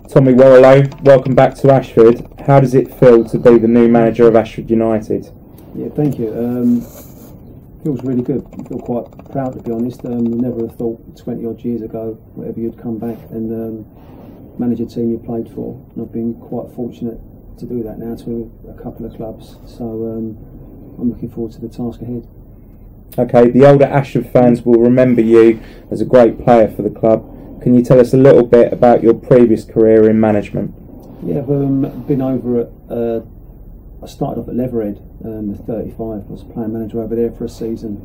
Tommy Warrilow, welcome back to Ashford. How does it feel to be the new manager of Ashford United? Yeah, thank you. Feels really good. I feel quite proud, to be honest. Never have thought 20 odd years ago, whatever, you'd come back and manage a team you played for. And I've been quite fortunate to do that now to a couple of clubs. So I'm looking forward to the task ahead. Okay, the older Ashford fans will remember you as a great player for the club. Can you tell us a little bit about your previous career in management? Yeah, I've been over at. I started off at Leatherhead at 35. I was playing manager over there for a season.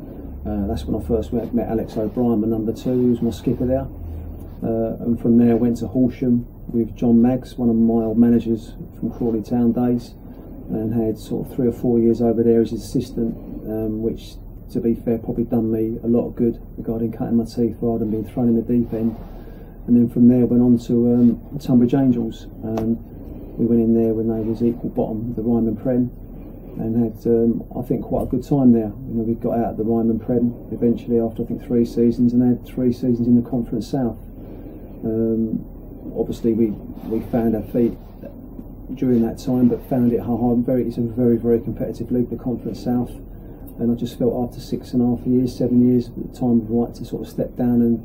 That's when I first met Alex O'Brien, my number 2, who was my skipper there. And from there I went to Horsham with John Maggs, one of my old managers from Crawley Town days, and had sort of 3 or 4 years over there as his assistant, which, to be fair, probably done me a lot of good regarding cutting my teeth rather than being thrown in the deep end. And then from there I went on to Tunbridge Angels. We went in there when they was equal bottom, the Ryman Prem, and had I think quite a good time there. You know, we got out of the Ryman Prem eventually after I think 3 seasons, and had 3 seasons in the Conference South. Obviously we found our feet during that time, but found it hard. It's a very competitive league, the Conference South, and I just felt after 6.5 years, 7 years, the time was right to sort of step down and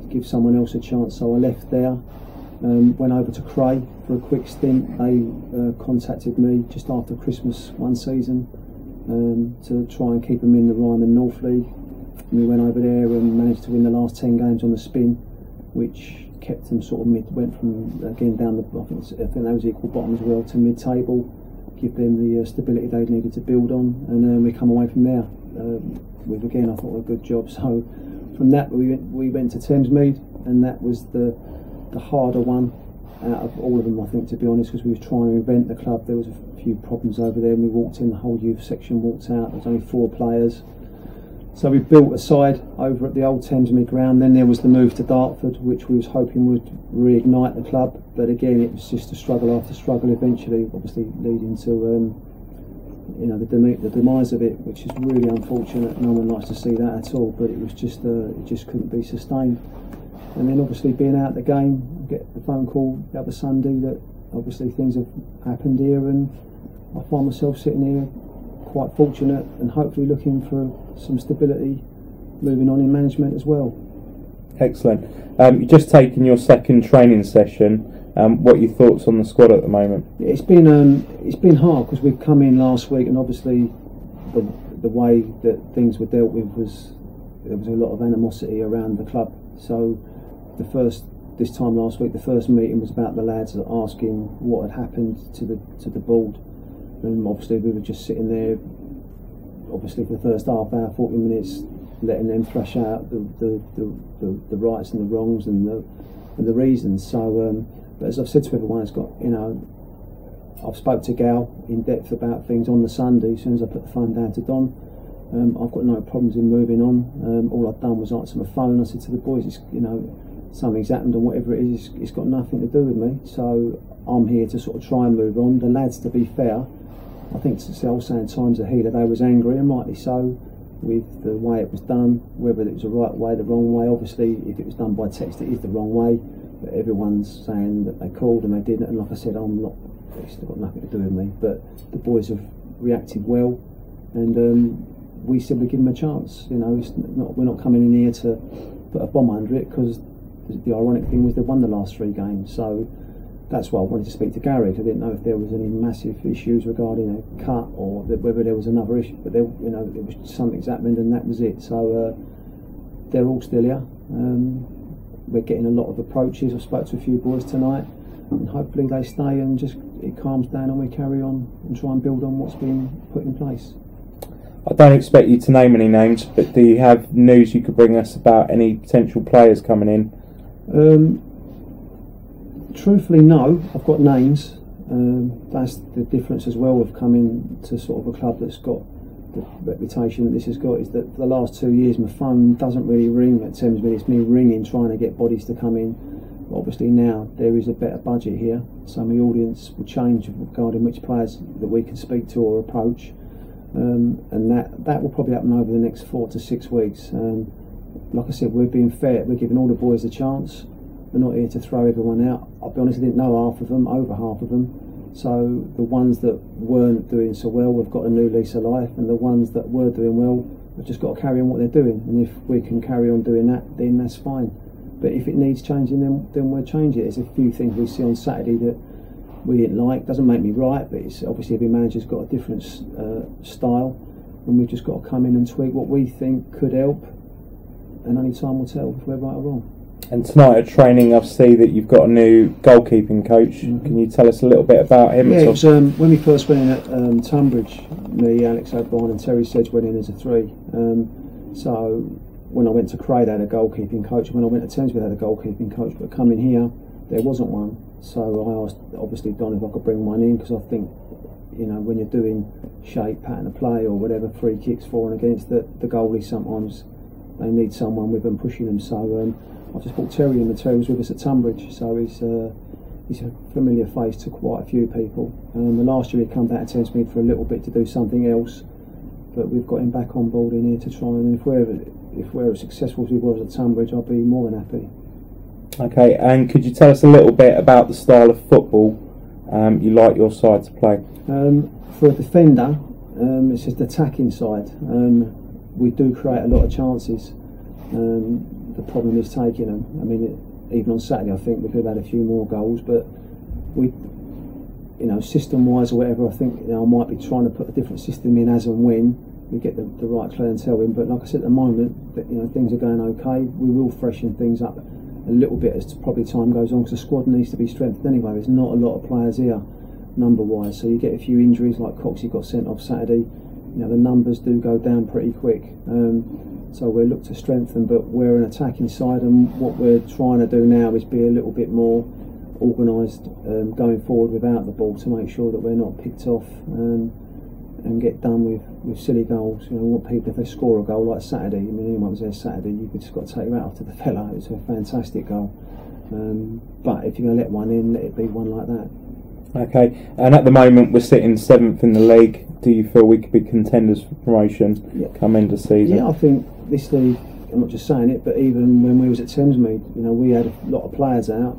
give someone else a chance. So I left there, went over to Cray for a quick stint. They contacted me just after Christmas one season to try and keep them in the Ryman North League. And we went over there and managed to win the last 10 games on the spin, which kept them sort of went from again down the, I think that was equal bottom as well, to mid-table, give them the stability they needed to build on, and we come away from there with, again, I thought, a good job. So from that we went to Thamesmead, and that was the harder one out of all of them, I think, to be honest, because we were trying to invent the club. There was a few problems over there, and we walked in, the whole youth section walked out. There was only 4 players, so we built a side over at the old Thamesmead ground. Then there was the move to Dartford, which we was hoping would reignite the club, but again it was just a struggle after struggle, eventually obviously leading to you know, the demise of it, which is really unfortunate. No one likes to see that at all, but it was just it just couldn't be sustained. And then obviously being out the game, get the phone call the other Sunday that obviously things have happened here, and I find myself sitting here quite fortunate and hopefully looking for some stability moving on in management as well. Excellent. You've just taken your second training session. What are your thoughts on the squad at the moment? Yeah, it's been hard because we've come in last week, and obviously the way that things were dealt with was, there was a lot of animosity around the club. So this time last week, the first meeting was about the lads asking what had happened to the board, and obviously we were just sitting there, obviously for the first half hour, 40 minutes, letting them thrash out the rights and the wrongs and the reasons. So, but as I've said to everyone, it's got, you know, I've spoke to Gal in depth about things on the Sunday. As soon as I put the phone down to Don, I've got no problems in moving on. All I've done was answer my phone. I said to the boys, it's, you know, something's happened, and whatever it is, it's got nothing to do with me. So I'm here to sort of try and move on. The lads, to be fair, I think it's the old saying, time's a healer. They was angry, and rightly so, with the way it was done, whether it was the right way, the wrong way. Obviously, if it was done by text, it is the wrong way. But everyone's saying that they called and they didn't, and like I said, it's got nothing to do with me. But the boys have reacted well, and we said we'd give them a chance. You know, we're not coming in here to put a bomb under it, because the ironic thing was they won the last 3 games. So that's why I wanted to speak to Gary. I didn't know if there was any massive issues regarding a cut, or whether there was another issue. But there, you know, it was something's happened, and that was it. So they're all still here. We're getting a lot of approaches. I spoke to a few boys tonight, and hopefully they stay and just it calms down and we carry on and try and build on what's been put in place. I don't expect you to name any names, but do you have news you could bring us about any potential players coming in? Truthfully, no. I've got names. That's the difference as well of coming to sort of a club that's got the reputation that this has got, is that for the last 2 years my phone doesn't really ring at Thamesmead. It's me ringing, trying to get bodies to come in. But obviously now there is a better budget here, so my audience will change regarding which players that we can speak to or approach, and that will probably happen over the next 4 to 6 weeks. Like I said, we're being fair. We're giving all the boys a chance. We're not here to throw everyone out. I'll be honest, I didn't know half of them, over half of them. So the ones that weren't doing so well, we've got a new lease of life, and the ones that were doing well, we've just got to carry on what they're doing. And if we can carry on doing that, then that's fine. But if it needs changing, then we'll change it. There's a few things we see on Saturday that we didn't like. Doesn't make me right, but it's obviously every manager's got a different style, and we've just got to come in and tweak what we think could help, and only time will tell if we're right or wrong. And tonight at training, I see that you've got a new goalkeeping coach. Mm-hmm. Can you tell us a little bit about him? Yeah, it was, when we first went in at Tunbridge, me, Alex O'Brien and Terry Sedge went in as a 3. So when I went to Craig, they had a goalkeeping coach. When I went to Thamesmead, they had a goalkeeping coach. But coming here, there wasn't one. So I asked, obviously, Don if I could bring one in, because I think, you know, when you're doing shape, pattern of play or whatever, free kicks for and against, the goalie, sometimes they need someone with them pushing them. So I just brought Terry in, and Terry was with us at Tunbridge, so he's a familiar face to quite a few people. The last year he'd come back to Thamesmead for a little bit to do something else, but we've got him back on board in here to try, and if we're as successful as we were at Tunbridge, I'll be more than happy. Okay, and could you tell us a little bit about the style of football you like your side to play? For a defender, it's just the attacking side. We do create a lot of chances. The problem is taking them. I mean, even on Saturday, I think we could have had a few more goals, but we, you know, system-wise or whatever, I think, you know, I might be trying to put a different system in as and when we get the right clientele in. But like I said, at the moment, you know, things are going okay. We will freshen things up a little bit as probably time goes on, because the squad needs to be strengthened anyway. There's not a lot of players here, number-wise, so you get a few injuries, like Coxey got sent off Saturday. You know, the numbers do go down pretty quick. So we'll look to strengthen, but we're an attacking side, and what we're trying to do now is be a little bit more organised going forward without the ball, to make sure that we're not picked off and get done with silly goals. You know, we want people, if they score a goal like Saturday, I mean, anyone was there Saturday, you've just got to take your hat off to the fella. It's a fantastic goal. But if you're going to let one in, let it be one like that. Okay, and at the moment we're sitting 7th in the league. Do you feel we could be contenders for promotion come into season? Yeah, I think this league, I'm not just saying it, but even when we was at Thamesmead, you know, we had a lot of players out,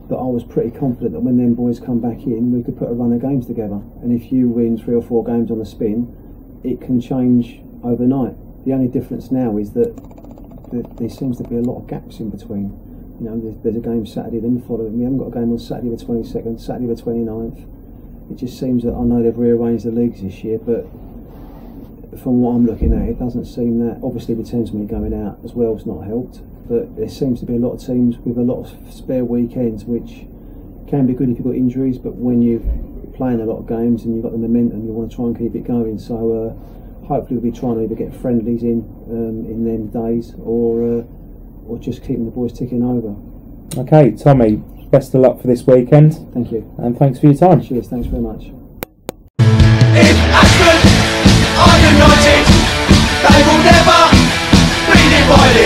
but I was pretty confident that when them boys come back in, we could put a run of games together. And if you win 3 or 4 games on the spin, it can change overnight. The only difference now is that there seems to be a lot of gaps in between. You know, there's a game Saturday, then the following. We haven't got a game on Saturday the 22nd, Saturday the 29th. It just seems that, I know they've rearranged the leagues this year, but from what I'm looking at, it doesn't seem that. Obviously the Thamesmead going out as well has not helped, but there seems to be a lot of teams with a lot of spare weekends, which can be good if you've got injuries, but when you're playing a lot of games and you've got the momentum, you want to try and keep it going. So hopefully we'll be trying to either get friendlies in them days, or just keeping the boys ticking over. Okay, Tommy, best of luck for this weekend. Thank you. And thanks for your time. Cheers, thanks very much. If Ashford are united, they will never be divided.